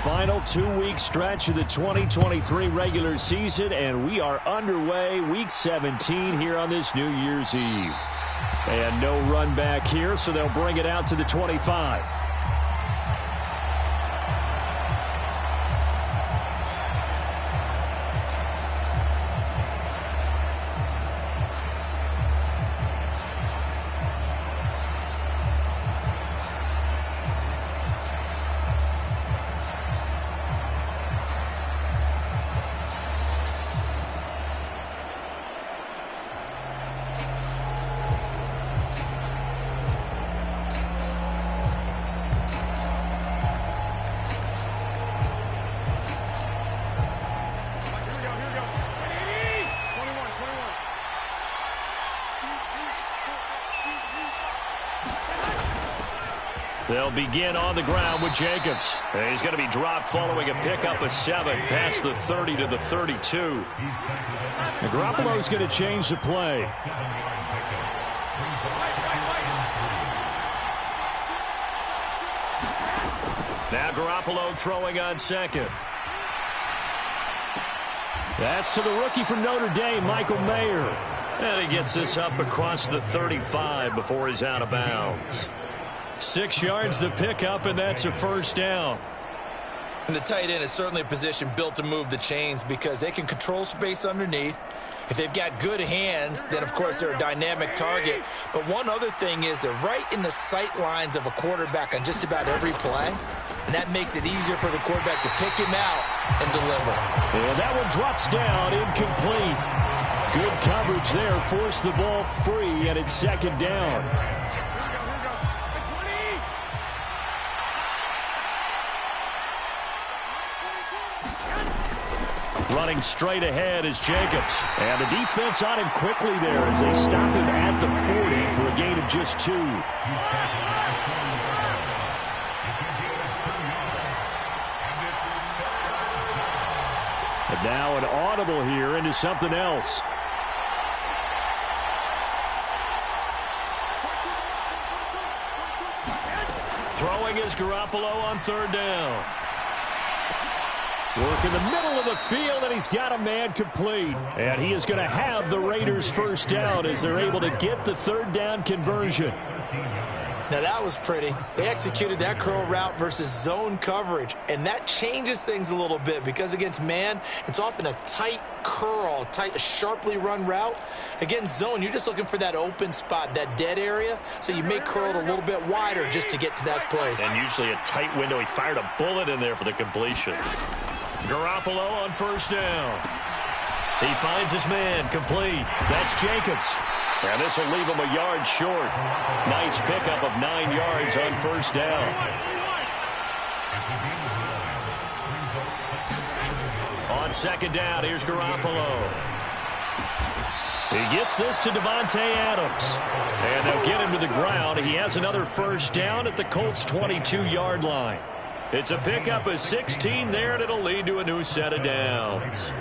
final 2-week stretch of the 2023 regular season, and we are underway week 17 here on this New Year's Eve. And no run back here, so they'll bring it out to the 25. They'll begin on the ground with Jacobs. He's going to be dropped following a pickup of 7 past the 30 to the 32. Garoppolo's going to change the play. Now Garoppolo throwing on second. That's to the rookie from Notre Dame, Michael Mayer. And he gets this up across the 35 before he's out of bounds. 6 yards the pickup, and that's a first down. And the tight end is certainly a position built to move the chains because they can control space underneath. If they've got good hands, then, of course, they're a dynamic target. But one other thing is they're right in the sight lines of a quarterback on just about every play. And that makes it easier for the quarterback to pick him out and deliver. And that one drops down, incomplete. Good coverage there, forced the ball free, and it's second down. Running straight ahead is Jacobs. And the defense on him quickly there as they stop him at the 40 for a gain of just 2. And now an audible here into something else. Throwing is Garoppolo on third down. Work in the middle of the field, and he's got a man complete. And he is going to have the Raiders first down as they're able to get the third down conversion. Now that was pretty. They executed that curl route versus zone coverage, and that changes things a little bit because against man, it's often a tight curl, a sharply run route. Against zone, you're just looking for that open spot, that dead area, so you may curl it a little bit wider just to get to that place. And usually a tight window. He fired a bullet in there for the completion. Garoppolo on first down. He finds his man complete. That's Jacobs. And this will leave him a yard short. Nice pickup of 9 yards on first down. On second down, here's Garoppolo. He gets this to Davante Adams. And they'll get him to the ground. He has another first down at the Colts' 22-yard line. It's a pickup of 16 there, and it'll lead to a new set of downs.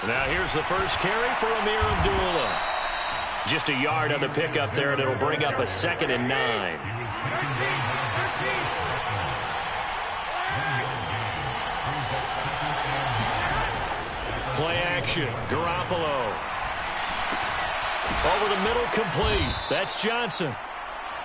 Now here's the first carry for Amir Abdullah. Just a yard on the pickup there, and it'll bring up a 2nd and 9. Play action. Garoppolo. Over the middle, complete. That's Johnson.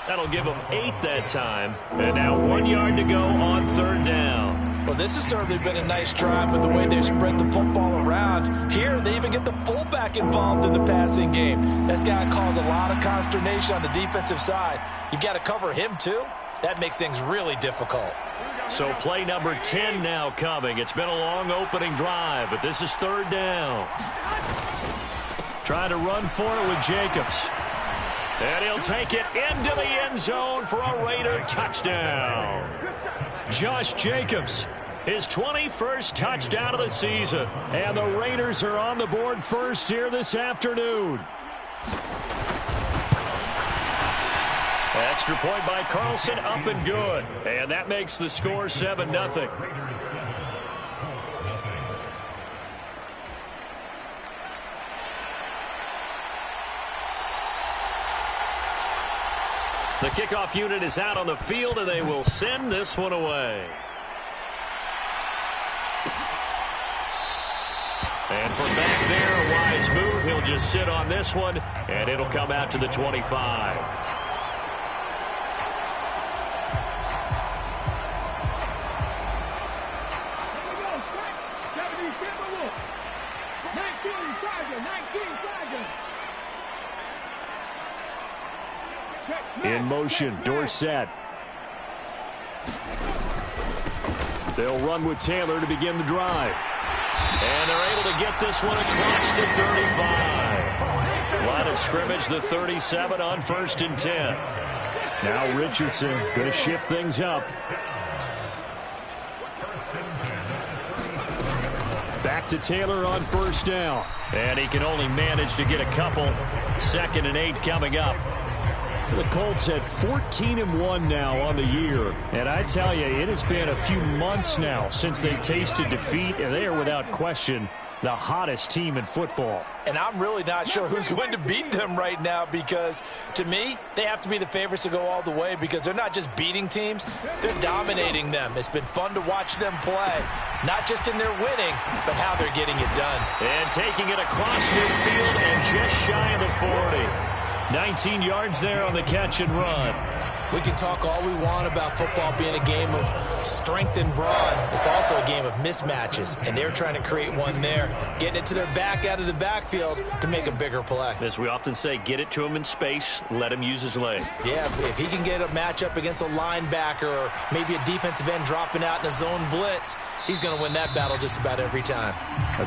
That'll give him 8 that time. And now 1 yard to go on third down. Well, this has certainly been a nice drive with the way they've spread the football around. Here, they even get the fullback involved in the passing game. That's got to cause a lot of consternation on the defensive side. You've got to cover him, too. That makes things really difficult. So play number 10 now coming. It's been a long opening drive, but this is third down. Trying to run for it with Jacobs. And he'll take it into the end zone for a Raider touchdown. Josh Jacobs, his 21st touchdown of the season. And the Raiders are on the board first here this afternoon. Extra point by Carlson, up and good. And that makes the score 7-0. The kickoff unit is out on the field, and they will send this one away. And from back there, a wise move. He'll just sit on this one, and it'll come out to the 25. In motion, Dorsett. They'll run with Taylor to begin the drive. And they're able to get this one across the 35. Line of scrimmage, the 37 on 1st and 10. Now Richardson going to shift things up. Back to Taylor on 1st down. And he can only manage to get a couple. 2nd and 8 coming up. The Colts at 14-1 now on the year. And I tell you, it has been a few months now since they've tasted defeat, and they are without question the hottest team in football. And I'm really not sure who's going to beat them right now, because to me, they have to be the favorites to go all the way, because they're not just beating teams, they're dominating them. It's been fun to watch them play, not just in their winning, but how they're getting it done. And taking it across midfield and just shy of the 40. 19 yards there on the catch and run. We can talk all we want about football being a game of strength and brawn. It's also a game of mismatches, and they're trying to create one there, getting it to their back out of the backfield to make a bigger play. As we often say, get it to him in space, let him use his leg. Yeah, if he can get a matchup against a linebacker or maybe a defensive end dropping out in a zone blitz, he's going to win that battle just about every time.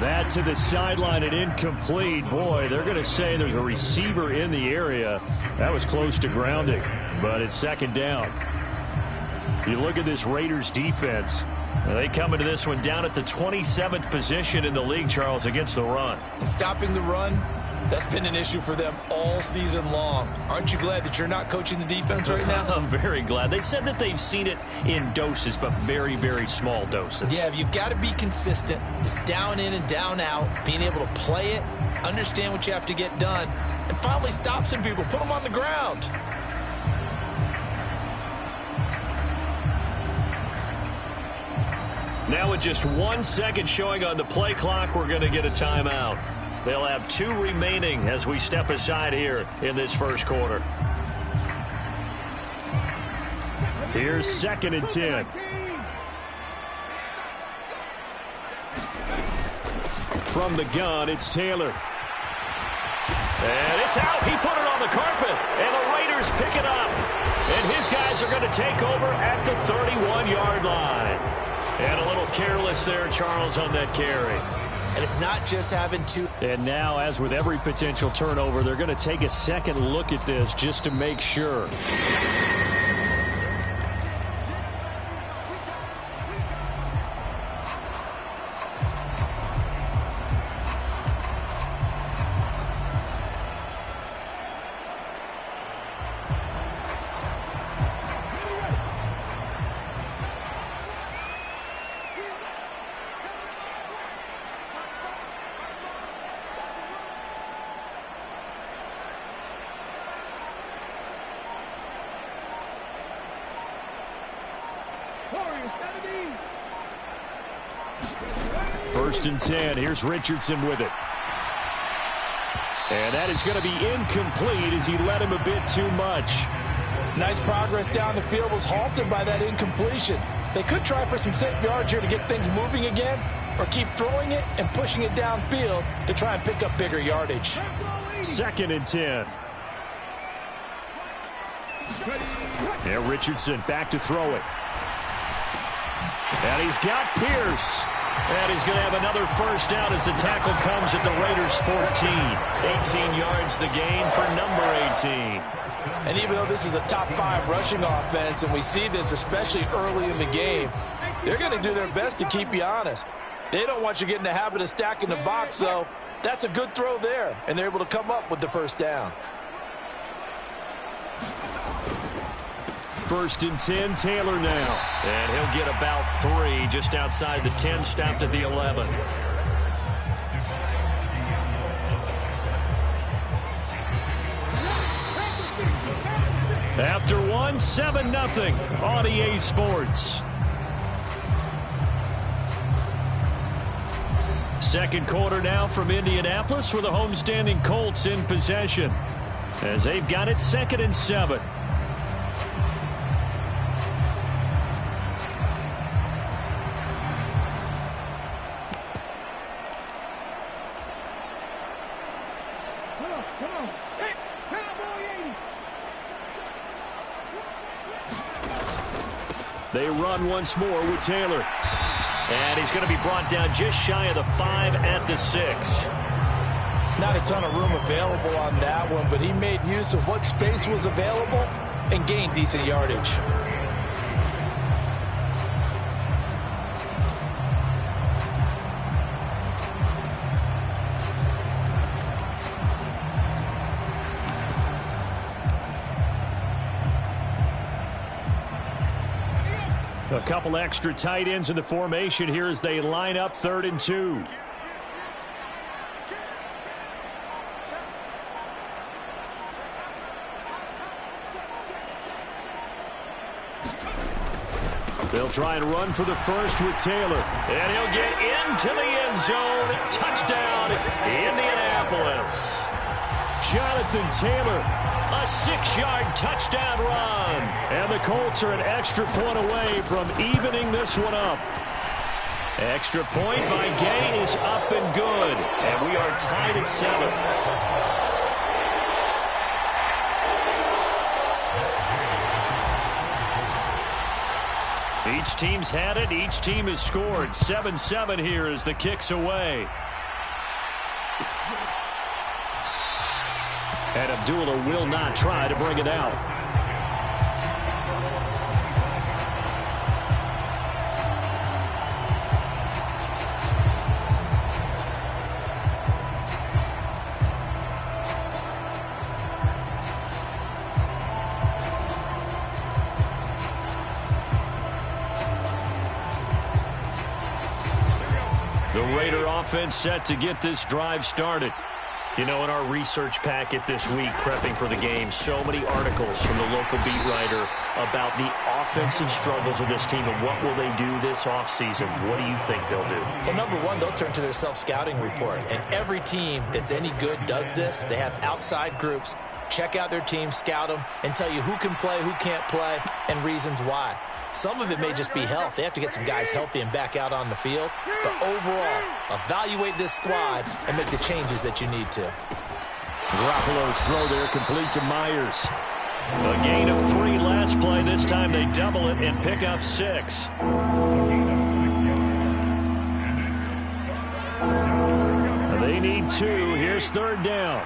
That to the sideline and incomplete. Boy, they're going to say there's a receiver in the area. That was close to grounding, but it's 2nd down. You look at this Raiders defense. They come into this one down at the 27th position in the league, Charles, against the run. And stopping the run, that's been an issue for them all season long. Aren't you glad that you're not coaching the defense right now? I'm very glad. They said that they've seen it in doses, but very, very small doses. Yeah, you've got to be consistent. It's down in and down out, being able to play it, understand what you have to get done, and finally stop some people, put them on the ground. Now with just 1 second showing on the play clock, we're going to get a timeout. They'll have 2 remaining as we step aside here in this first quarter. Here's 2nd and 10. From the gun, it's Taylor. And it's out. He put it on the carpet. And the Raiders pick it up. And his guys are going to take over at the 31-yard line. And a little careless there, Charles, on that carry. And it's not just having two. And now, as with every potential turnover, they're going to take a second look at this just to make sure. First and 10. Here's Richardson with it. And that is going to be incomplete as he led him a bit too much. Nice progress down the field, was halted by that incompletion. They could try for some safe yards here to get things moving again, or keep throwing it and pushing it downfield to try and pick up bigger yardage. 2nd and 10. Yeah, Richardson back to throw it. And he's got Pierce. And he's going to have another first down as the tackle comes at the Raiders' 14. 18 yards the gain for number 18. And even though this is a top 5 rushing offense, and we see this especially early in the game, they're going to do their best to keep you honest. They don't want you getting the habit of stacking the box, so that's a good throw there, and they're able to come up with the first down. 1st and 10, Taylor now. And he'll get about 3 just outside the 10, stopped at the 11. After 1, 7-0 on EA Sports. 2nd quarter now from Indianapolis with the homestanding Colts in possession as they've got it 2nd and 7. They run once more with Taylor. And he's going to be brought down just shy of the 5 at the 6. Not a ton of room available on that one, but he made use of what space was available and gained decent yardage. A couple extra tight ends in the formation here as they line up 3rd and 2. They'll try and run for the first with Taylor. And he'll get into the end zone. Touchdown, Indianapolis. Jonathan Taylor, a 6-yard touchdown run. And the Colts are an extra point away from evening this one up. Extra point by Gay is up and good. And we are tied at 7. Each team's had it. Each team has scored. 7-7 here as the kick's away. And Abdullah will not try to bring it out. The Raider offense set to get this drive started. You know, in our research packet this week, prepping for the game, so many articles from the local beat writer about the offensive struggles of this team and what will they do this offseason. What do you think they'll do? Well, number one, they'll turn to their self-scouting report. And every team that's any good does this. They have outside groups. Check out their team, scout them, and tell you who can play, who can't play, and reasons why. Some of it may just be health. They have to get some guys healthy and back out on the field. But overall, evaluate this squad and make the changes that you need to. Garoppolo's throw there complete to Myers. A gain of 3 last play. This time they double it and pick up 6. They need 2. Here's 3rd down.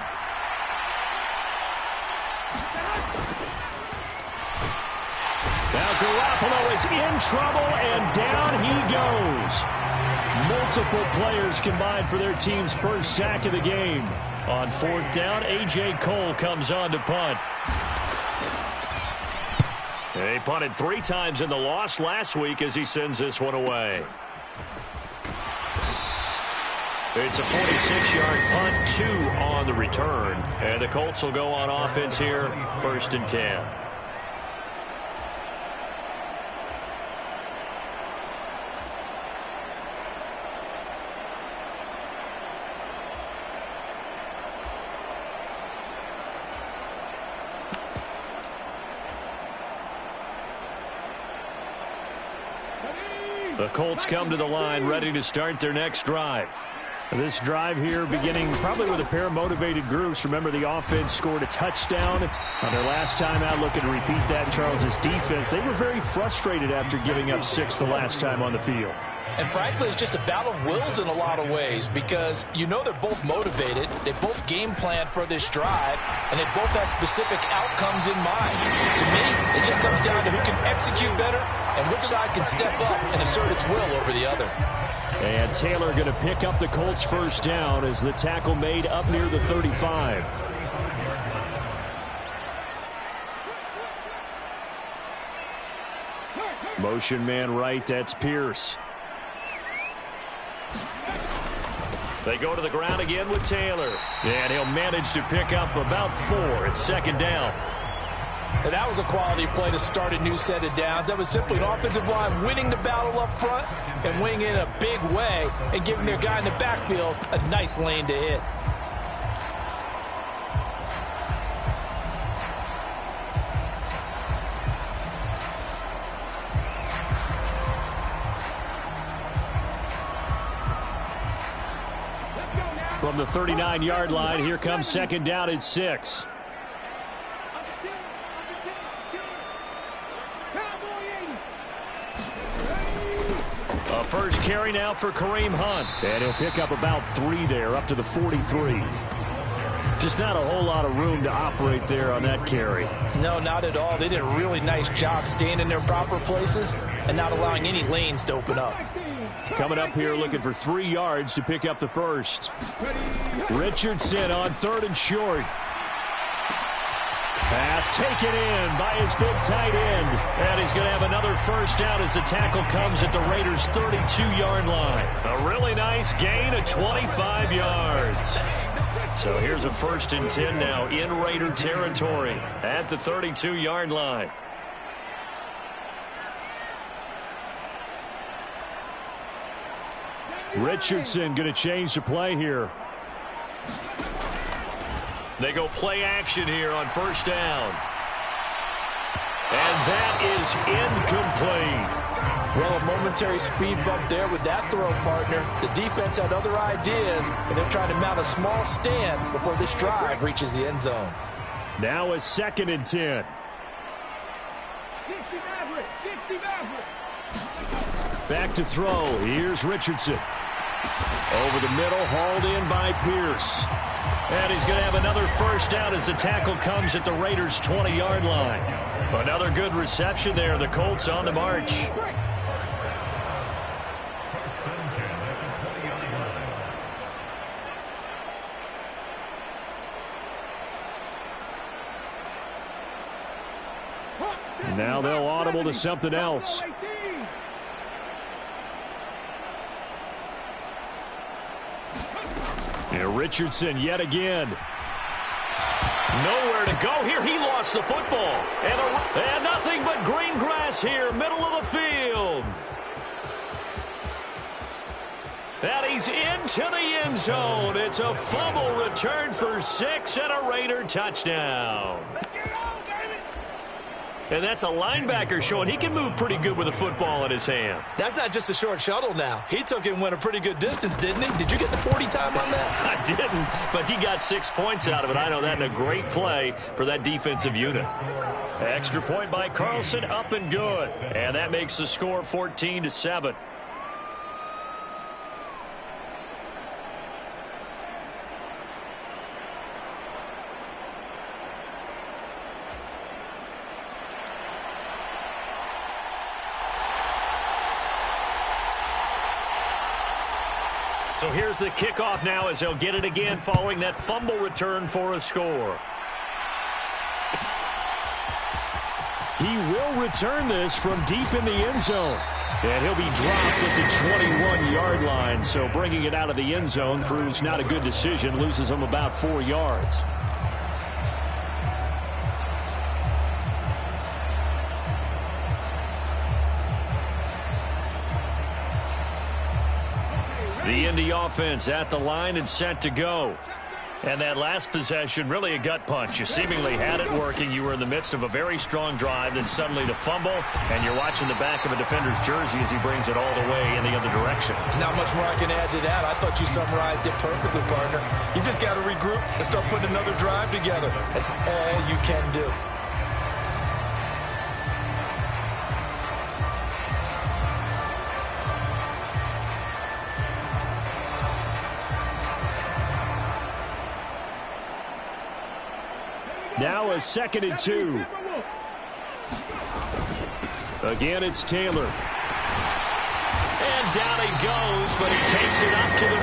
Now Garoppolo is in trouble, and down he goes. Multiple players combined for their team's first sack of the game. On 4th down, A.J. Cole comes on to punt. He punted 3 times in the loss last week as he sends this one away. It's a 46-yard punt, 2 on the return. And the Colts will go on offense here, 1st and 10. The Colts come to the line ready to start their next drive. This drive here beginning probably with a pair of motivated groups. Remember, the offense scored a touchdown on their last time out. Looking to repeat that. Charles' defense, they were very frustrated after giving up 6 the last time on the field. And frankly, it's just a battle of wills in a lot of ways because you know they're both motivated. They both game planned for this drive, and they both have specific outcomes in mind. To me, it just comes down to who can execute better and which side can step up and assert its will over the other. And Taylor going to pick up the Colts first down as the tackle made up near the 35. Motion man right, that's Pierce. They go to the ground again with Taylor. And he'll manage to pick up about 4. It's second down. And that was a quality play to start a new set of downs. That was simply an offensive line winning the battle up front and winning it in a big way and giving their guy in the backfield a nice lane to hit. From the 39-yard line, here comes second down at 6. A first carry now for Kareem Hunt. And he'll pick up about 3 there, up to the 43. Just not a whole lot of room to operate there on that carry. No, not at all. They did a really nice job staying in their proper places and not allowing any lanes to open up. Coming up here looking for 3 yards to pick up the first. Richardson on 3rd and short. Pass taken in by his big tight end. And he's going to have another first down as the tackle comes at the Raiders' 32-yard line. A really nice gain of 25 yards. So here's a 1st and 10 now in Raider territory at the 32-yard line. Richardson going to change the play here. They go play action here on first down. And that is incomplete. Well, a momentary speed bump there with that throw, partner. The defense had other ideas, and they're trying to mount a small stand before this drive reaches the end zone. Now a 2nd and 10. Back to throw. Here's Richardson. Over the middle, hauled in by Pierce. And he's going to have another first down as the tackle comes at the Raiders' 20-yard line. Another good reception there. The Colts on the march. Now they'll audible to something else. And Richardson yet again. Nowhere to go here. He lost the football. And nothing but green grass here, middle of the field. And he's into the end zone. It's a fumble return for 6 and a Raider touchdown. And that's a linebacker showing he can move pretty good with a football in his hand. That's not just a short shuttle now. He took it and went a pretty good distance, didn't he? Did you get the 40 time on that? I didn't, but he got 6 points out of it. I know that, and a great play for that defensive unit. Extra point by Carlson, up and good. And that makes the score 14-7. So here's the kickoff now as they'll get it again following that fumble return for a score. He will return this from deep in the end zone. And he'll be dropped at the 21-yard line. So bringing it out of the end zone proves not a good decision. Loses him about 4 yards. The Indy offense at the line and set to go. And that last possession, really a gut punch. You seemingly had it working. You were in the midst of a very strong drive, then suddenly the fumble, and you're watching the back of a defender's jersey as he brings it all the way in the other direction. There's not much more I can add to that. I thought you summarized it perfectly, partner. You've just got to regroup and start putting another drive together. That's all you can do. Now a 2nd and 2. Again, it's Taylor. And down he goes, but he takes it up to the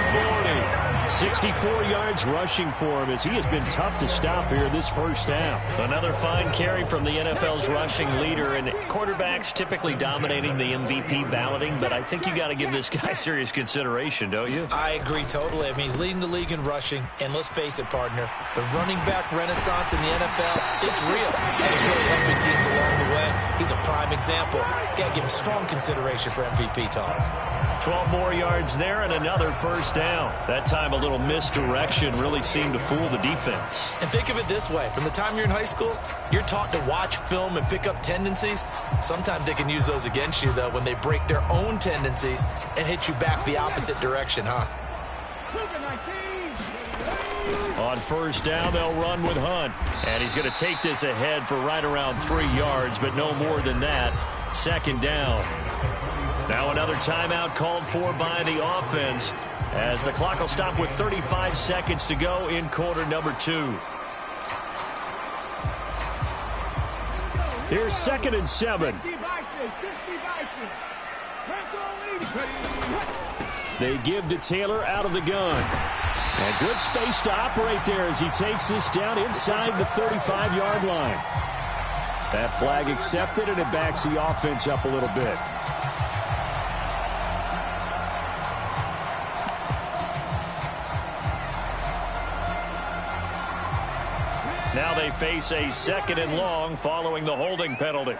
40. 64 yards rushing for him as he has been tough to stop here this first half. Another fine carry from the NFL's rushing leader, and quarterbacks typically dominating the MVP balloting, but I think you got to give this guy serious consideration, don't you? I agree totally. I mean, he's leading the league in rushing, and let's face it, partner, the running back renaissance in the NFL, it's real, and it's really helping teams along the way. He's a prime example. Got to give him strong consideration for MVP talk. 12 more yards there and another first down. That time a little misdirection really seemed to fool the defense. And think of it this way. From the time you're in high school, you're taught to watch film and pick up tendencies. Sometimes they can use those against you, though, when they break their own tendencies and hit you back the opposite direction, huh? On first down, they'll run with Hunt. And he's going to take this ahead for right around 3 yards, but no more than that. 2nd down. Now another timeout called for by the offense as the clock will stop with 35 seconds to go in quarter number 2. Here's 2nd and 7. They give to Taylor out of the gun. And good space to operate there as he takes this down inside the 35-yard line. That flag accepted, and it backs the offense up a little bit. Now they face a 2nd and long following the holding penalty.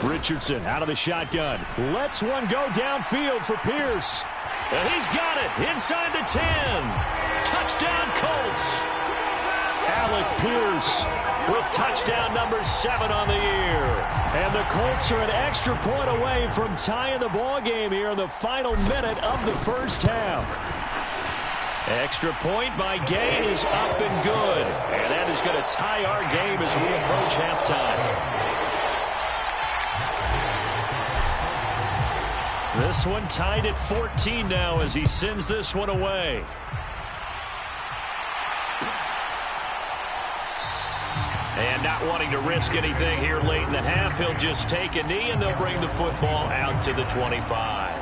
Richardson out of the shotgun. Lets one go downfield for Pierce. And he's got it inside the 10. Touchdown, Colts. Alec Pierce with touchdown number 7 on the year. And the Colts are an extra point away from tying the ball game here in the final minute of the first half. Extra point by Gain is up and good. And that is going to tie our game as we approach halftime. This one tied at 14 now as he sends this one away. And not wanting to risk anything here late in the half, he'll just take a knee and they'll bring the football out to the 25.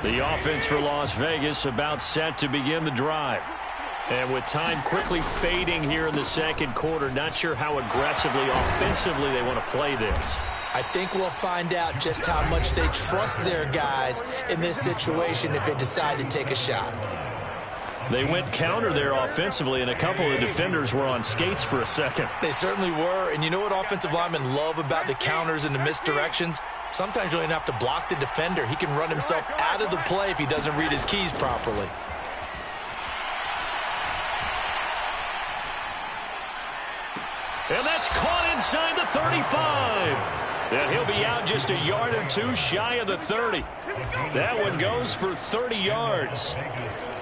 The offense for Las Vegas about set to begin the drive. And with time quickly fading here in the second quarter, not sure how aggressively, offensively they want to play this. I think we'll find out just how much they trust their guys in this situation if they decide to take a shot. They went counter there offensively, and a couple of defenders were on skates for a second. They certainly were, and you know what offensive linemen love about the counters and the misdirections? Sometimes you don't even have to block the defender. He can run himself out of the play if he doesn't read his keys properly. And that's caught inside the 35. And he'll be out just a yard or two shy of the 30. That one goes for 30 yards.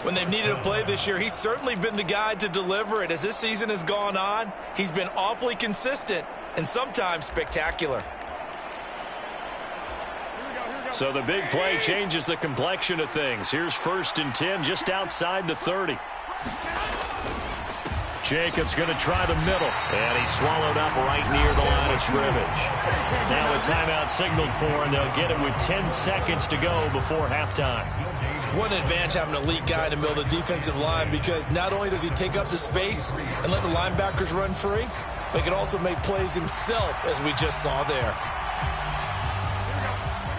When they've needed a play this year, he's certainly been the guy to deliver it. As this season has gone on, he's been awfully consistent and sometimes spectacular. So the big play changes the complexion of things. Here's 1st and 10 just outside the 30. Jacobs going to try the middle. And he's swallowed up right near the line of scrimmage. Now a timeout signaled for, and they'll get it with 10 seconds to go before halftime. What an advantage having an elite guy in the middle of the defensive line, because not only does he take up the space and let the linebackers run free, but he can also make plays himself, as we just saw there.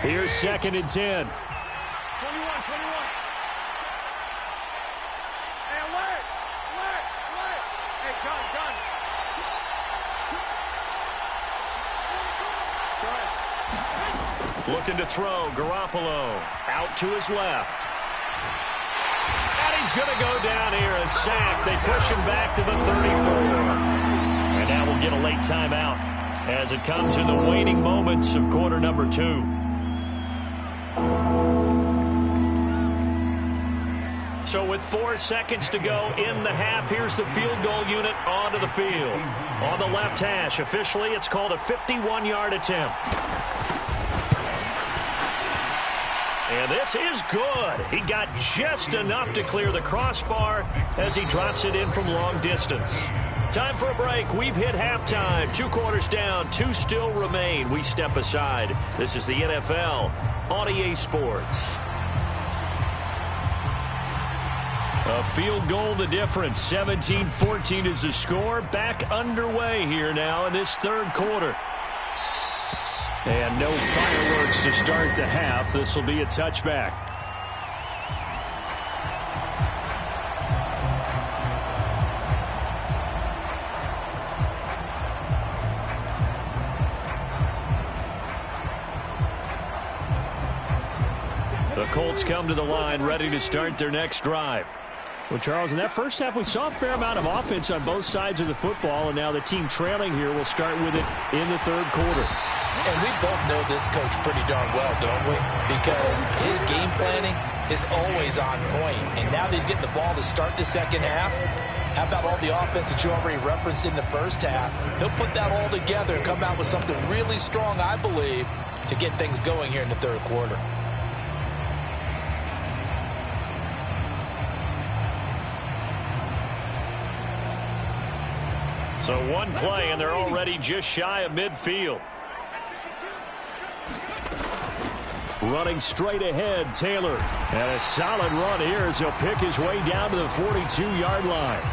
Here's 2nd and 10. Looking to throw, Garoppolo out to his left. And he's going to go down here, a sack. They push him back to the 34. And now we'll get a late timeout as it comes in the waning moments of quarter number 2. So with 4 seconds to go in the half, here's the field goal unit onto the field. On the left hash, officially it's called a 51-yard attempt. And this is good. He got just enough to clear the crossbar as he drops it in from long distance. Time for a break. We've hit halftime. 2 quarters down, 2 still remain. We step aside. This is the NFL on EA Sports. A field goal the difference. 17-14 is the score. Back underway here now in this 3rd quarter. And no fireworks to start the half. This will be a touchback. The Colts come to the line ready to start their next drive. Well, Charles, in that first half, we saw a fair amount of offense on both sides of the football, and now the team trailing here will start with it in the 3rd quarter. And we both know this coach pretty darn well, don't we? Because his game planning is always on point. And now that he's getting the ball to start the 2nd half, how about all the offense that you already referenced in the first half? He'll put that all together and come out with something really strong, I believe, to get things going here in the 3rd quarter. So 1 play, and they're already just shy of midfield. Running straight ahead, Taylor. And a solid run here as he'll pick his way down to the 42-yard line.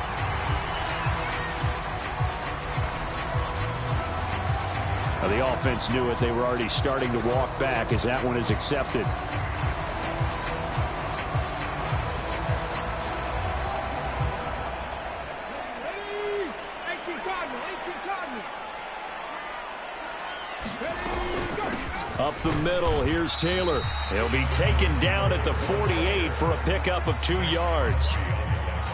Now the offense knew it. They were already starting to walk back as that one is accepted. Up the middle, here's Taylor. He'll be taken down at the 48 for a pickup of 2 yards.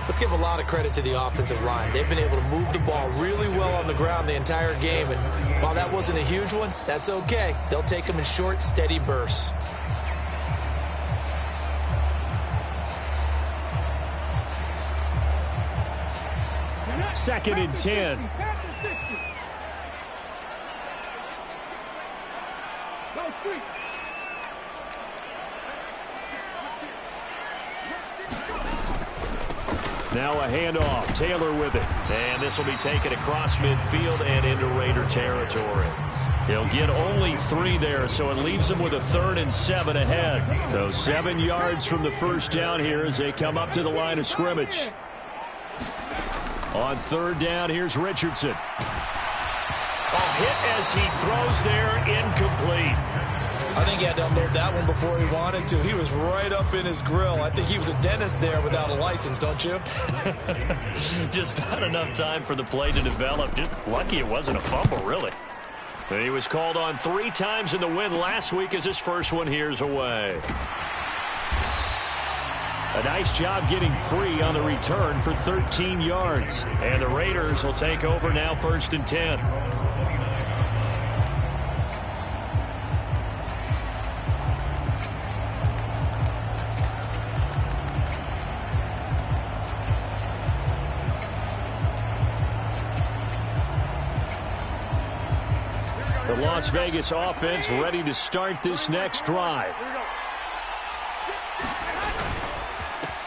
Let's give a lot of credit to the offensive line. They've been able to move the ball really well on the ground the entire game. And while that wasn't a huge one, that's okay. They'll take them in short, steady bursts. Second and 10. Now a handoff. Taylor with it. And this will be taken across midfield and into Raider territory. He'll get only 3 there, so it leaves him with a 3rd and 7 ahead. So 7 yards from the first down here as they come up to the line of scrimmage. On 3rd down, here's Richardson. A hit as he throws there, incomplete. I think he had to unload that one before he wanted to. He was right up in his grill. I think he was a dentist there without a license, don't you? Just not enough time for the play to develop. Just lucky it wasn't a fumble, really. And he was called on 3 times in the win last week as his first one here's away. A nice job getting free on the return for 13 yards. And the Raiders will take over now 1st and 10. The Las Vegas offense ready to start this next drive.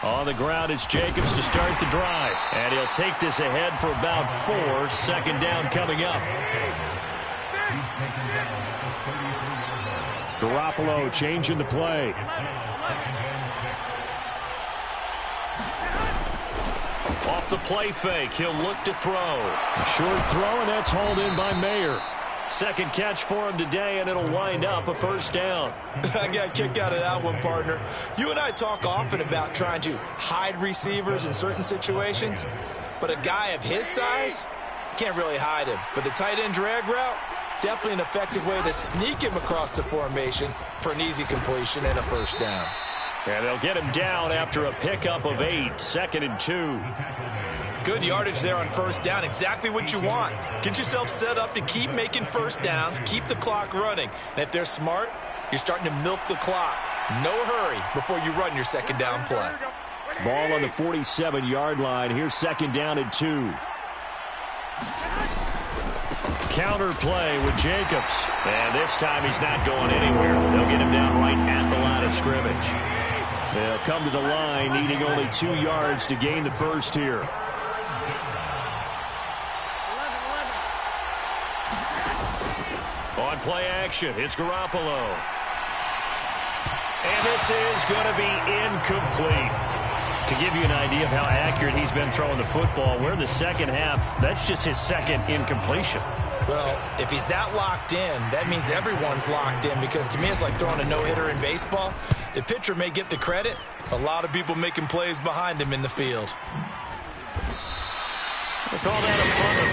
On the ground, it's Jacobs to start the drive. And he'll take this ahead for about 4. 2nd down coming up. Garoppolo changing the play. Off the play fake, he'll look to throw. A short throw, and that's hauled in by Mayer. Second catch for him today, and it'll wind up a first down. I got a kick out of that one, partner. You and I talk often about trying to hide receivers in certain situations, but a guy of his size can't really hide him. But the tight end drag route, definitely an effective way to sneak him across the formation for an easy completion and a first down. And they'll get him down after a pickup of 8, 2nd and 2. Good yardage there on first down. Exactly what you want. Get yourself set up to keep making first downs, keep the clock running. And if they're smart, you're starting to milk the clock. No hurry before you run your second down play. Ball on the 47-yard line. Here's 2nd down and 2. Counter play with Jacobs. And this time he's not going anywhere. They'll get him down right at the line of scrimmage. They'll come to the line, needing only 2 yards to gain the first here. On play action, it's Garoppolo. And this is going to be incomplete. To give you an idea of how accurate he's been throwing the football, we're in the second half. That's just his second incompletion. Well, if he's that locked in, that means everyone's locked in, because to me it's like throwing a no-hitter in baseball. The pitcher may get the credit, a lot of people making plays behind him in the field. They call that a punt of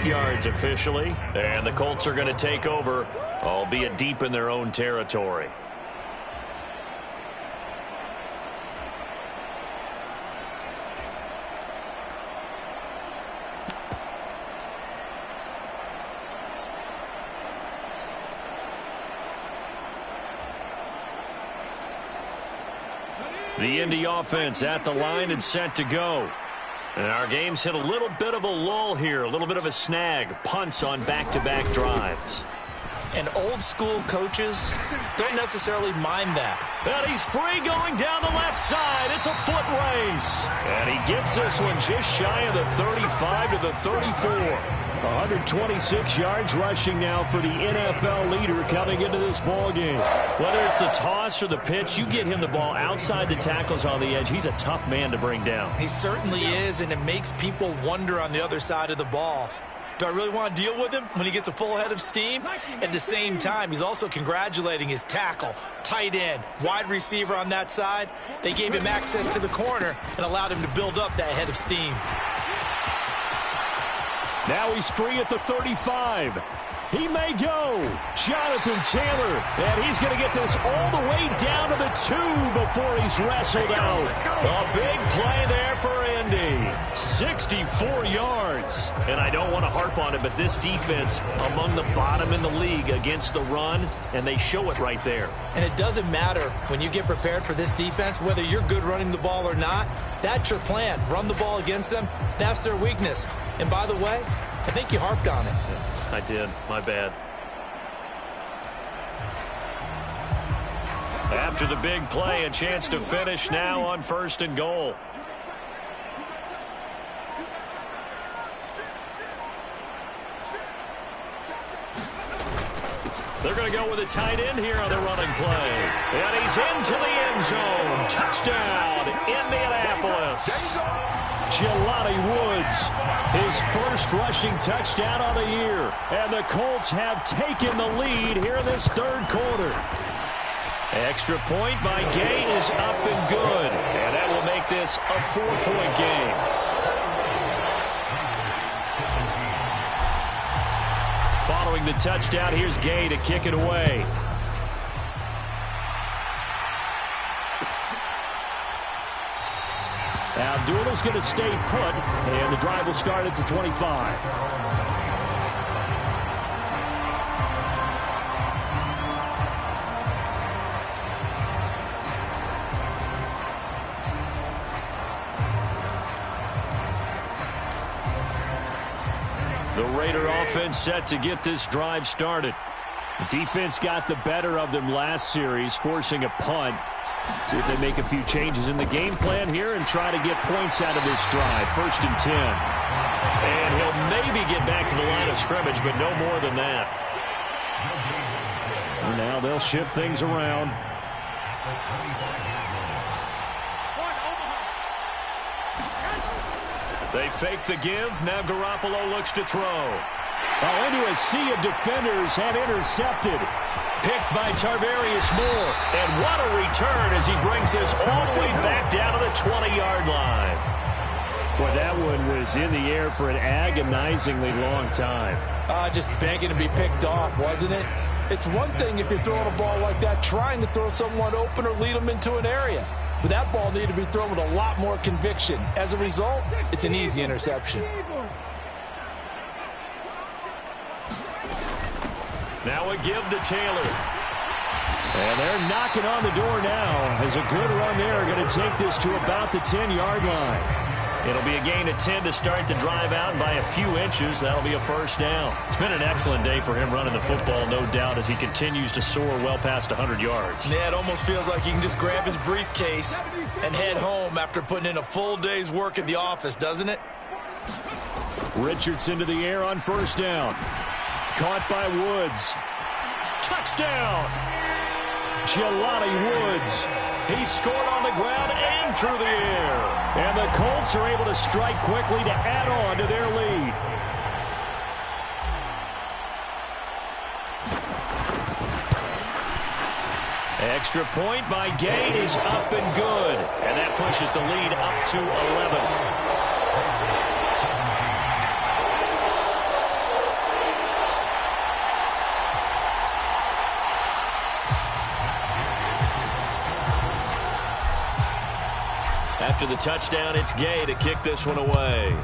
38 yards officially. And the Colts are going to take over, albeit deep in their own territory. The Indy offense at the line and set to go. And our game's hit a little bit of a lull here, a little bit of a snag. Punts on back-to-back drives. And old-school coaches don't necessarily mind that. And he's free going down the left side. It's a foot race. And he gets this one just shy of the 35 to the 34. 126 yards rushing now for the NFL leader coming into this ball game. Whether it's the toss or the pitch, you get him the ball outside the tackles on the edge. He's a tough man to bring down. He certainly is, and it makes people wonder on the other side of the ball. Do I really want to deal with him when he gets a full head of steam? At the same time, he's also congratulating his tackle, tight end, wide receiver on that side. They gave him access to the corner and allowed him to build up that head of steam. Now he's free at the 35. He may go. Jonathan Taylor. And he's going to get this all the way down to the 2 before he's wrestled out. A big play there for Indy. 64 yards. And I don't want to harp on it, but this defense among the bottom in the league against the run, and they show it right there. And it doesn't matter when you get prepared for this defense, whether you're good running the ball or not. That's your plan. Run the ball against them. That's their weakness. And by the way, I think you harped on it. I did. My bad. After the big play, a chance to finish now on 1st and goal. They're going to go with a tight end here on the running play. And he's into the end zone. Touchdown, Indianapolis. Jelani Woods, his first rushing touchdown on the year. And the Colts have taken the lead here in this 3rd quarter. Extra point by Gay is up and good. And that will make this a 4-point game. Following the touchdown, here's Gay to kick it away. Abdullah's going to stay put, and the drive will start at the 25. The Raider offense set to get this drive started. The defense got the better of them last series, forcing a punt. See if they make a few changes in the game plan here and try to get points out of this drive. 1st and 10. And he'll maybe get back to the line of scrimmage, but no more than that. And now they'll shift things around. They fake the give. Now Garoppolo looks to throw. Oh, into a sea of defenders and intercepted. Picked by Tarvarius Moore. And what a return as he brings this all the way back down to the 20-yard line. Boy, that one was in the air for an agonizingly long time. Just begging to be picked off, wasn't it? It's one thing if you're throwing a ball like that, trying to throw someone open or lead them into an area. But that ball needed to be thrown with a lot more conviction. As a result, it's an easy interception. Now a give to Taylor. And they're knocking on the door now. As a good run there, going to take this to about the 10-yard line. It'll be a gain of 10 to start the drive out by a few inches. That'll be a first down. It's been an excellent day for him running the football, no doubt, as he continues to soar well past 100 yards. Yeah, it almost feels like he can just grab his briefcase and head home after putting in a full day's work at the office, doesn't it? Richardson to the air on first down. Caught by Woods. Touchdown! Jelani Woods. He scored on the ground and through the air. And the Colts are able to strike quickly to add on to their lead. Extra point by Gay is up and good. And that pushes the lead up to 11. After the touchdown, it's Gay to kick this one away.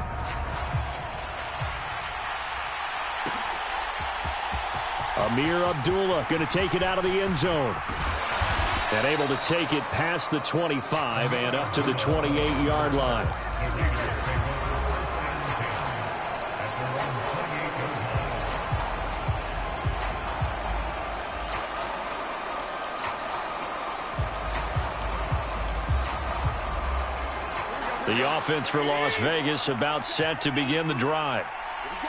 Amir Abdullah going to take it out of the end zone. And able to take it past the 25 and up to the 28-yard line. The offense for Las Vegas about set to begin the drive.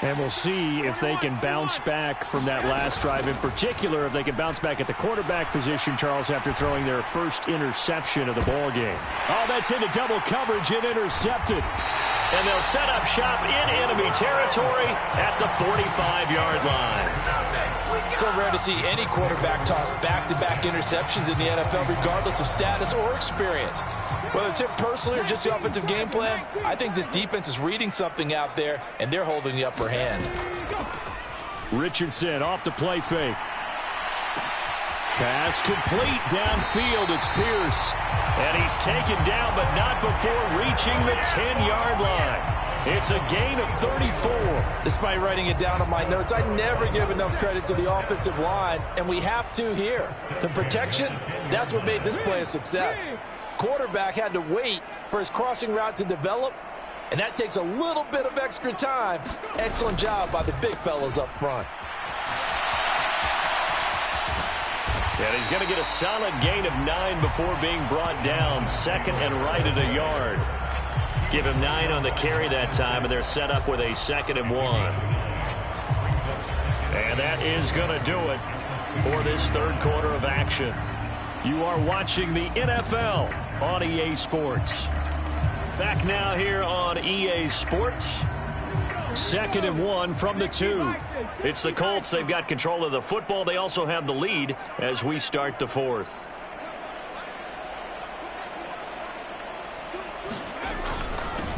And we'll see if they can bounce back from that last drive. In particular, if they can bounce back at the quarterback position, Charles, after throwing their first interception of the ball game. Oh, that's into double coverage and intercepted. And they'll set up shop in enemy territory at the 45-yard line. So rare to see any quarterback toss back-to-back interceptions in the NFL, regardless of status or experience. Whether it's him personally or just the offensive game plan, I think this defense is reading something out there, and they're holding the upper hand. Richardson off the play fake. Pass complete downfield. It's Pierce. And he's taken down, but not before reaching the 10-yard line. It's a gain of 34. Despite writing it down on my notes, I never give enough credit to the offensive line, and we have to here. The protection, that's what made this play a success. Quarterback had to wait for his crossing route to develop, and that takes a little bit of extra time. Excellent job by the big fellas up front. And he's going to get a solid gain of 9 before being brought down. Second and right at a yard. Give him 9 on the carry that time, and they're set up with a 2nd and 1. And that is going to do it for this third quarter of action. You are watching the NFL on EA Sports. Back now here on EA Sports. 2nd and 1 from the 2. It's the Colts. They've got control of the football. They also have the lead as we start the fourth.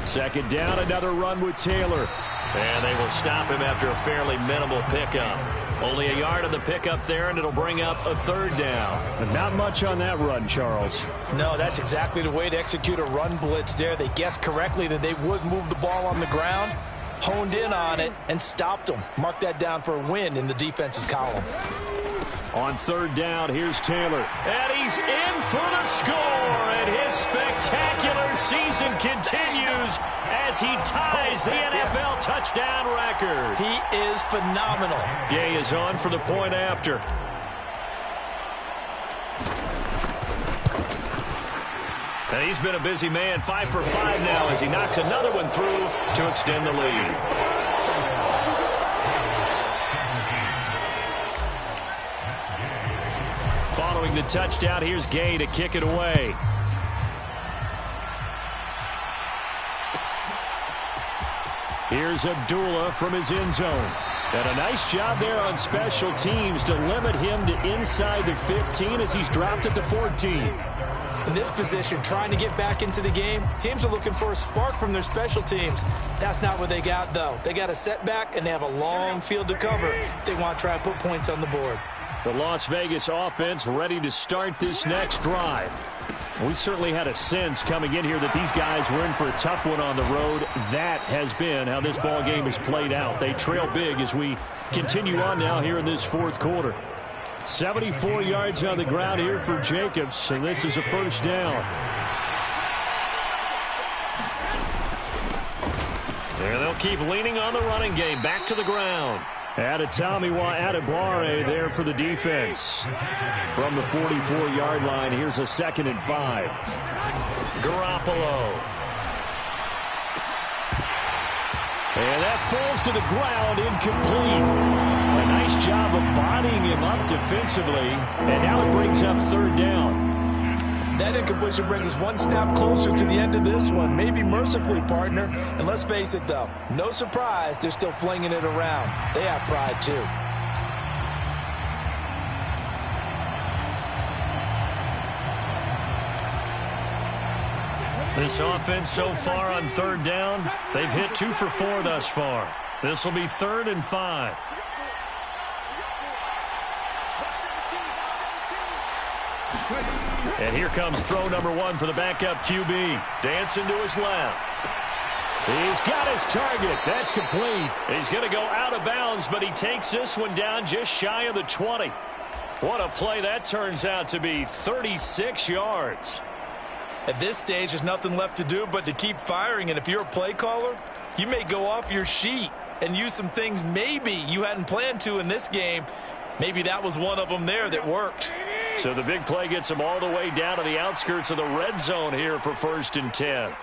Second down, another run with Taylor. And they will stop him after a fairly minimal pickup. Only a yard on the pickup there, and it'll bring up a 3rd down. And not much on that run, Charles. No, that's exactly the way to execute a run blitz there. They guessed correctly that they would move the ball on the ground, honed in on it, and stopped them. Mark that down for a win in the defense's column. On 3rd down, here's Taylor. And he's in for the score, and his spectacular season continues as he ties the NFL touchdown record. He is phenomenal. Gay is on for the point after. And he's been a busy man, 5 for 5 now as he knocks another one through to extend the lead. Following the touchdown, here's Gay to kick it away. Here's Abdullah from his end zone. And a nice job there on special teams to limit him to inside the 15 as he's dropped at the 14. In this position, trying to get back into the game, teams are looking for a spark from their special teams. That's not what they got, though. They got a setback, and they have a long field to cover if they want to try and put points on the board. The Las Vegas offense ready to start this next drive. We certainly had a sense coming in here that these guys were in for a tough one on the road. That has been how this ball game has played out. They trail big as we continue on now here in this fourth quarter. 74 yards on the ground here for Jacobs, and this is a first down. And they'll keep leaning on the running game. Back to the ground. Adetomiwa Adebawore there for the defense. From the 44-yard line, here's a 2nd and 5. Garoppolo. And that falls to the ground, incomplete. A nice job of bodying him up defensively, and now it brings up 3rd down. That incompletion brings us one step closer to the end of this one. Maybe mercifully, partner. And let's face it, though, no surprise, they're still flinging it around. They have pride, too. This offense so far on 3rd down, they've hit 2 for 4 thus far. This will be 3rd and 5. And here comes throw number 1 for the backup QB. Dancing to his left. He's got his target. That's complete. He's going to go out of bounds, but he takes this one down just shy of the 20. What a play that turns out to be. 36 yards. At this stage, there's nothing left to do but to keep firing. And if you're a play caller, you may go off your sheet and use some things maybe you hadn't planned to in this game. Maybe that was one of them there that worked. So the big play gets him all the way down to the outskirts of the red zone here for 1st and 10.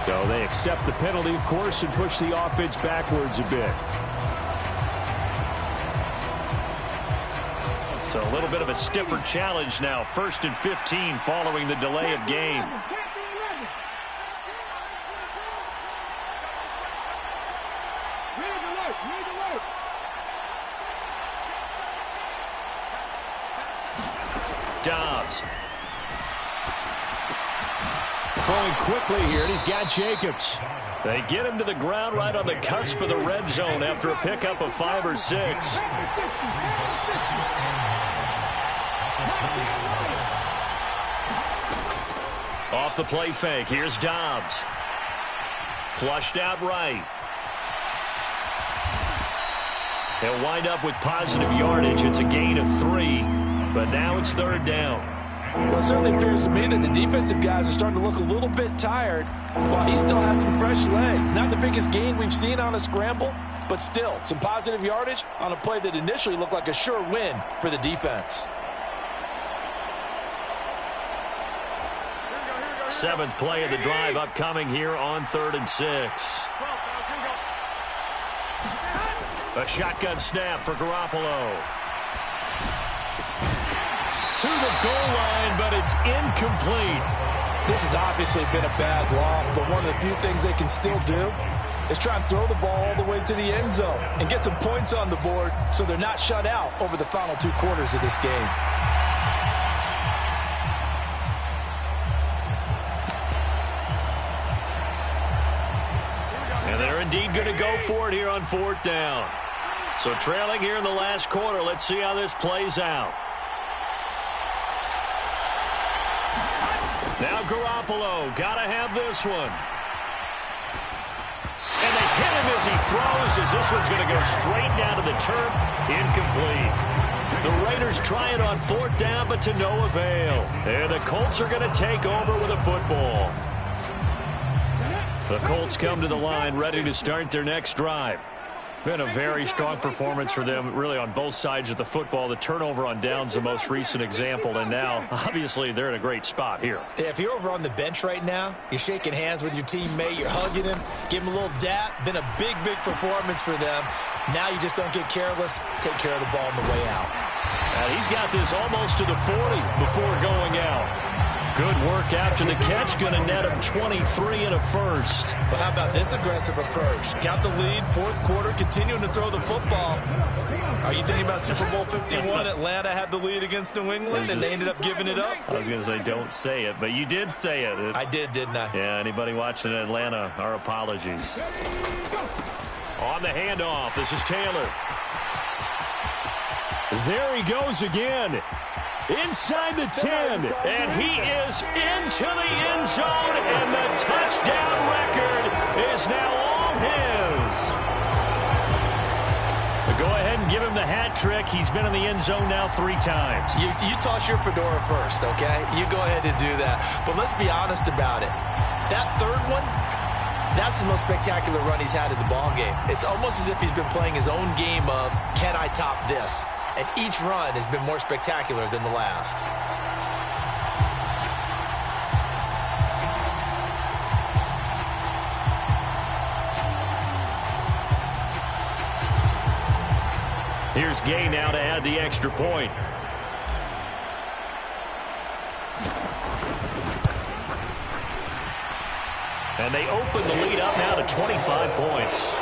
So they accept the penalty, of course, and push the offense backwards a bit. So a little bit of a stiffer challenge now. 1st and 15 following the delay of game. Dobbs. Throwing quickly here, and he's got Jacobs. They get him to the ground right on the cusp of the red zone after a pickup of 5 or 6. Off the play fake. Here's Dobbs. Flushed out right. He'll wind up with positive yardage. It's a gain of 3, but now it's 3rd down. Well, it certainly appears to me that the defensive guys are starting to look a little bit tired while he still has some fresh legs. Not the biggest gain we've seen on a scramble, but still some positive yardage on a play that initially looked like a sure win for the defense. 7th play of the drive upcoming here on 3rd and 6. A shotgun snap for Garoppolo. To the goal line, but it's incomplete. This has obviously been a bad loss, but one of the few things they can still do is try and throw the ball all the way to the end zone and get some points on the board so they're not shut out over the final 2 quarters of this game. And they're indeed going to go for it here on 4th down. So trailing here in the last quarter, let's see how this plays out. Now Garoppolo, got to have this one. And they hit him as he throws, as this one's going to go straight down to the turf. Incomplete. The Raiders try it on 4th down, but to no avail. And the Colts are going to take over with a football. The Colts come to the line ready to start their next drive. Been a very strong performance for them, really, on both sides of the football. The turnover on downs, the most recent example, and now, obviously, they're in a great spot here. Yeah, if you're over on the bench right now, you're shaking hands with your teammate, you're hugging him, give him a little dap. Been a big, big performance for them. Now you just don't get careless. Take care of the ball on the way out. And he's got this almost to the 40 before going out. Good work after the catch. Going to net him 23 and a first. Well, how about this aggressive approach? Got the lead, fourth quarter, continuing to throw the football. Are you thinking about Super Bowl 51? Atlanta had the lead against New England, and they ended up giving it up? I was going to say don't say it, but you did say it. I did, didn't I? Yeah, anybody watching in Atlanta, our apologies. On the handoff, this is Taylor. There he goes again. Inside the 10. And he is into the end zone, and the touchdown record is now all his. But go ahead and give him the hat trick. He's been in the end zone now 3 times. You toss your fedora first, okay? You go ahead and do that. But let's be honest about it. That third one, that's the most spectacular run he's had in the ballgame. It's almost as if he's been playing his own game of, can I top this? And each run has been more spectacular than the last. Here's Gay now to add the extra point. And they open the lead up now to 25 points.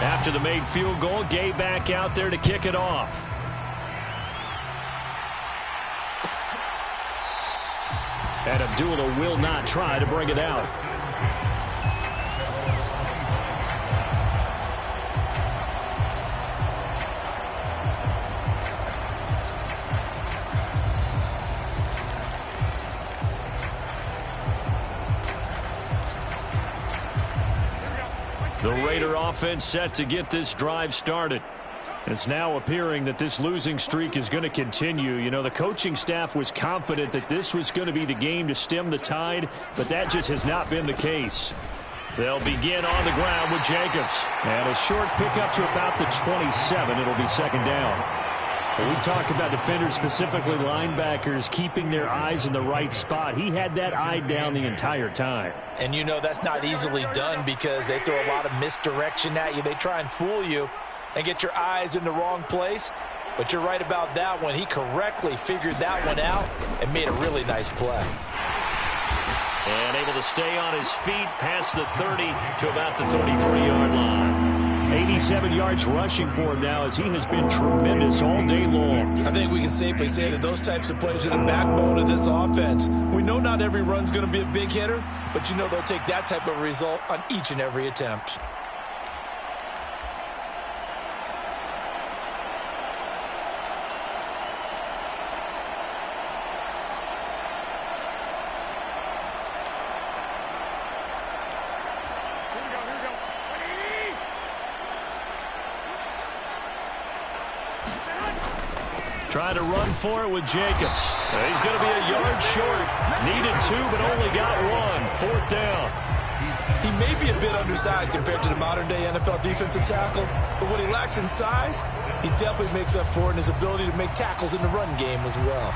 After the made field goal, Gay back out there to kick it off. And Abdullah will not try to bring it out. The Raider offense set to get this drive started. It's now appearing that this losing streak is going to continue. You know, the coaching staff was confident that this was going to be the game to stem the tide, but that just has not been the case. They'll begin on the ground with Jacobs. And a short pickup to about the 27. It'll be second down. When we talk about defenders, specifically linebackers, keeping their eyes in the right spot, he had that eye down the entire time. And you know that's not easily done because they throw a lot of misdirection at you. They try and fool you and get your eyes in the wrong place. But you're right about that one. He correctly figured that one out and made a really nice play. And able to stay on his feet past the 30 to about the 33-yard line. 87 yards rushing for him now as he has been tremendous all day long. I think we can safely say that those types of players are the backbone of this offense. We know not every run's going to be a big hitter, but you know they'll take that type of result on each and every attempt. Trying to run for it with Jacobs. He's going to be a yard short. Needed 2, but only got 1. 4th down. He may be a bit undersized compared to the modern-day NFL defensive tackle, but what he lacks in size, he definitely makes up for in his ability to make tackles in the run game as well.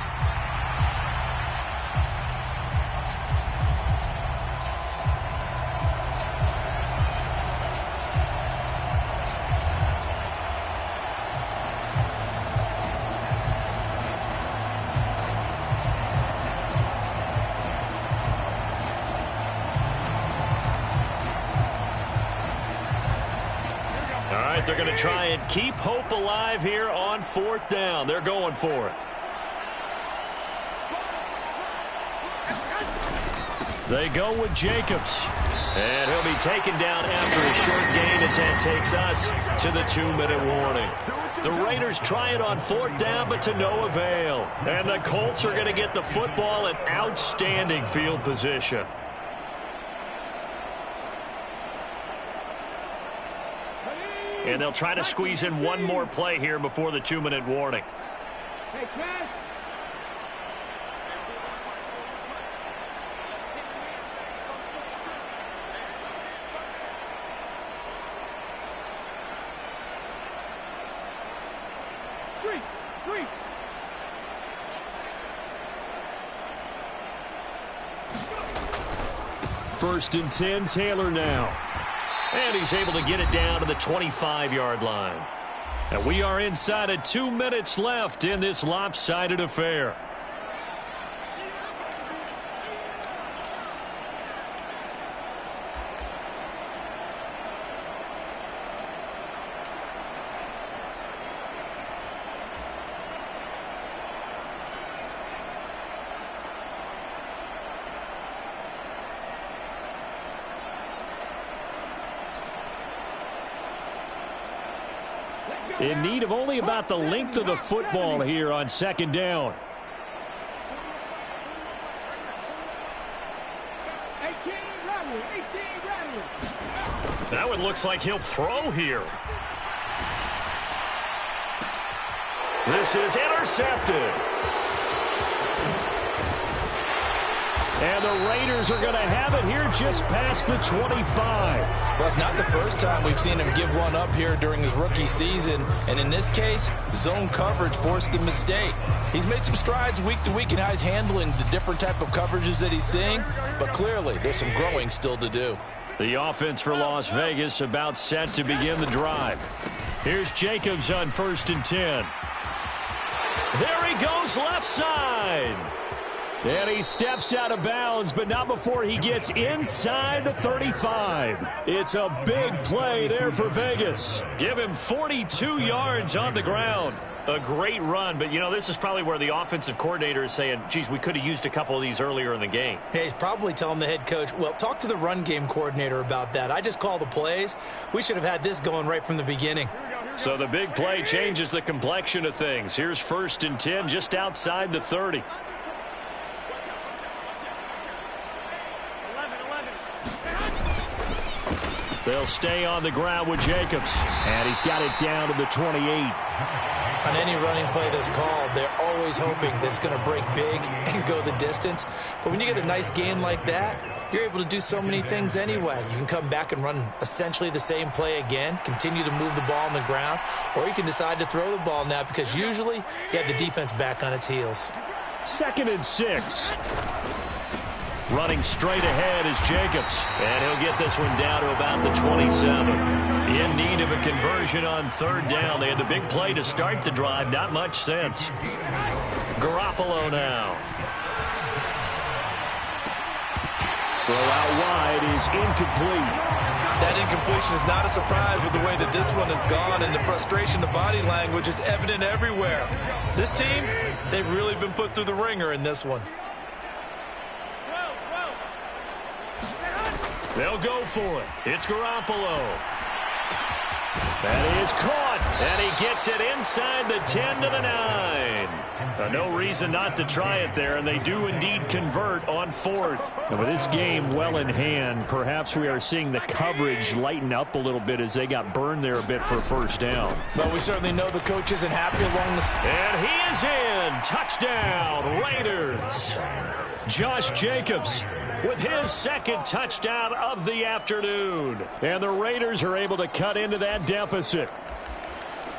They're going to try and keep hope alive here on 4th down. They're going for it. They go with Jacobs. And he'll be taken down after a short gain as that takes us to the 2-minute warning. The Raiders try it on 4th down, but to no avail. And the Colts are going to get the football in outstanding field position. And they'll try to squeeze in one more play here before the 2-minute warning. first and 10, Taylor now. And he's able to get it down to the 25-yard line. And we are inside of 2 minutes left in this lopsided affair. In need of only about the length of the football here on second down. That one looks like he'll throw here. This is intercepted. And the Raiders are going to have it here just past the 25. Well, it's not the first time we've seen him give one up here during his rookie season. And in this case, zone coverage forced the mistake. He's made some strides week to week in how he's handling the different type of coverages that he's seeing. But clearly, there's some growing still to do. The offense for Las Vegas about set to begin the drive. Here's Jacobs on first and 10. There he goes left side. And he steps out of bounds, but not before he gets inside the 35. It's a big play there for Vegas. Give him 42 yards on the ground. A great run, but, you know, this is probably where the offensive coordinator is saying, geez, we could have used a couple of these earlier in the game. Hey, he's probably telling the head coach, well, talk to the run game coordinator about that. I just call the plays. We should have had this going right from the beginning. So the big play changes the complexion of things. Here's first and 10 just outside the 30. They'll stay on the ground with Jacobs. And he's got it down to the 28. On any running play that's called, they're always hoping that it's going to break big and go the distance. But when you get a nice game like that, you're able to do so many things anyway. You can come back and run essentially the same play again, continue to move the ball on the ground, or you can decide to throw the ball now because usually you have the defense back on its heels. 2nd and 6. Running straight ahead is Jacobs. And he'll get this one down to about the 27. In need of a conversion on third down. They had the big play to start the drive. Not much sense. Garoppolo now. Throw out wide is incomplete. That incompletion is not a surprise with the way that this one has gone, and the frustration, the body language is evident everywhere. This team, they've really been put through the ringer in this one. They'll go for it. It's Garoppolo. That is caught. And he gets it inside the 10 to the 9. No reason not to try it there, and they do indeed convert on fourth. And with this game well in hand, perhaps we are seeing the coverage lighten up a little bit as they got burned there a bit for first down. But we certainly know the coach isn't happy along the... And he is in. Touchdown, Raiders. Josh Jacobs with his second touchdown of the afternoon. And the Raiders are able to cut into that deficit.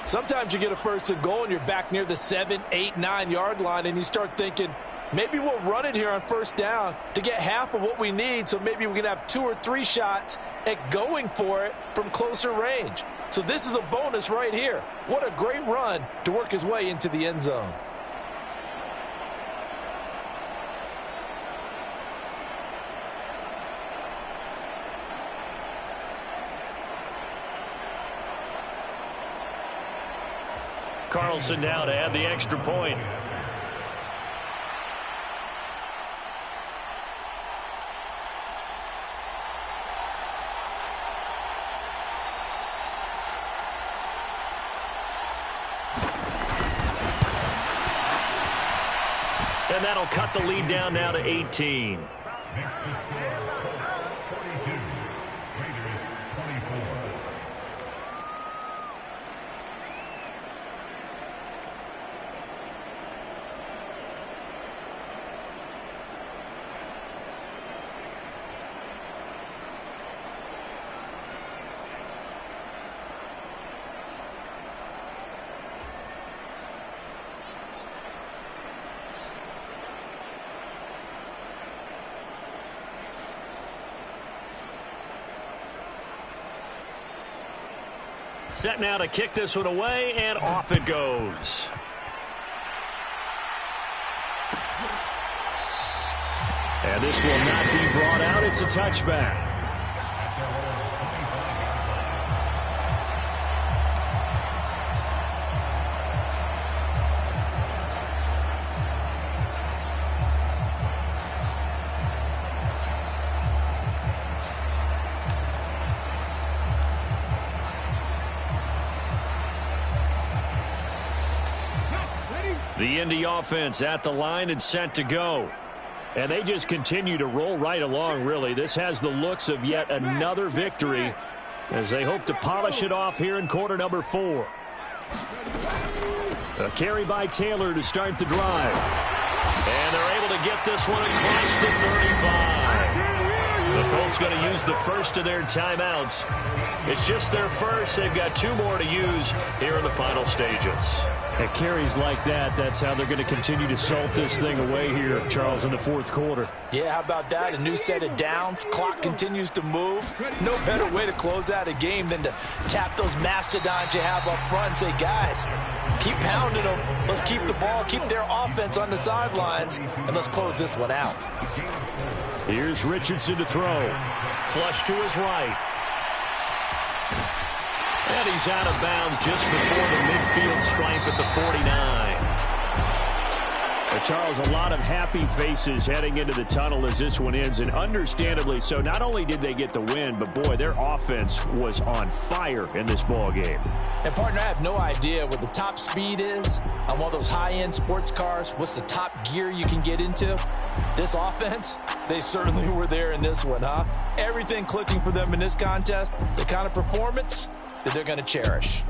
Sometimes you get a first and goal and you're back near the 7, 8, 9-yard line and you start thinking, maybe we'll run it here on first down to get half of what we need, so maybe we can have 2 or 3 shots at going for it from closer range. So this is a bonus right here. What a great run to work his way into the end zone. Carlson now to add the extra point. And that'll cut the lead down now to 18. Set now to kick this one away, and off it goes. And this will not be brought out. It's a touchback. The Indy offense at the line and set to go. And they just continue to roll right along, really. This has the looks of yet another victory as they hope to polish it off here in quarter number 4. A carry by Taylor to start the drive. And they're able to get this one across the 35. The Colts going to use the first of their timeouts. It's just their first. They've got 2 more to use here in the final stages. At carries like that, that's how they're going to continue to salt this thing away here, Charles, in the fourth quarter. Yeah, how about that? A new set of downs. Clock continues to move. No better way to close out a game than to tap those mastodons you have up front and say, guys, keep pounding them. Let's keep the ball, keep their offense on the sidelines, and let's close this one out. Here's Richardson to throw. Flush to his right. And he's out of bounds just before the midfield stripe at the 49. Charles, a lot of happy faces heading into the tunnel as this one ends, and understandably so. Not only did they get the win, but, boy, their offense was on fire in this ball game. And, partner, I have no idea what the top speed is on one of those high-end sports cars. What's the top gear you can get into? This offense, they certainly were there in this one, huh? Everything clicking for them in this contest, the kind of performance that they're going to cherish.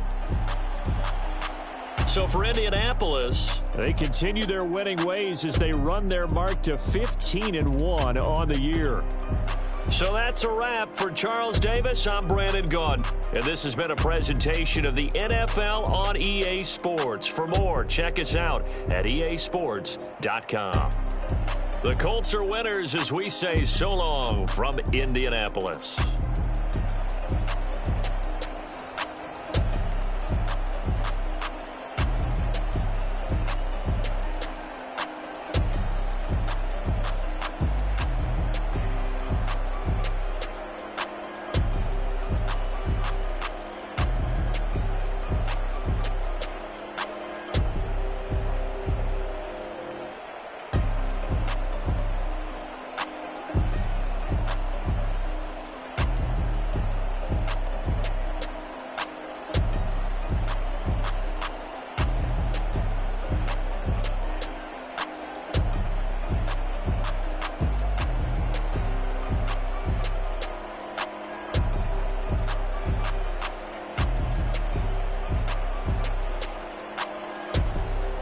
So for Indianapolis, they continue their winning ways as they run their mark to 15-1 on the year. So that's a wrap for Charles Davis. I'm Brandon Gaudin, and this has been a presentation of the NFL on EA Sports. For more, check us out at easports.com. The Colts are winners as we say so long from Indianapolis.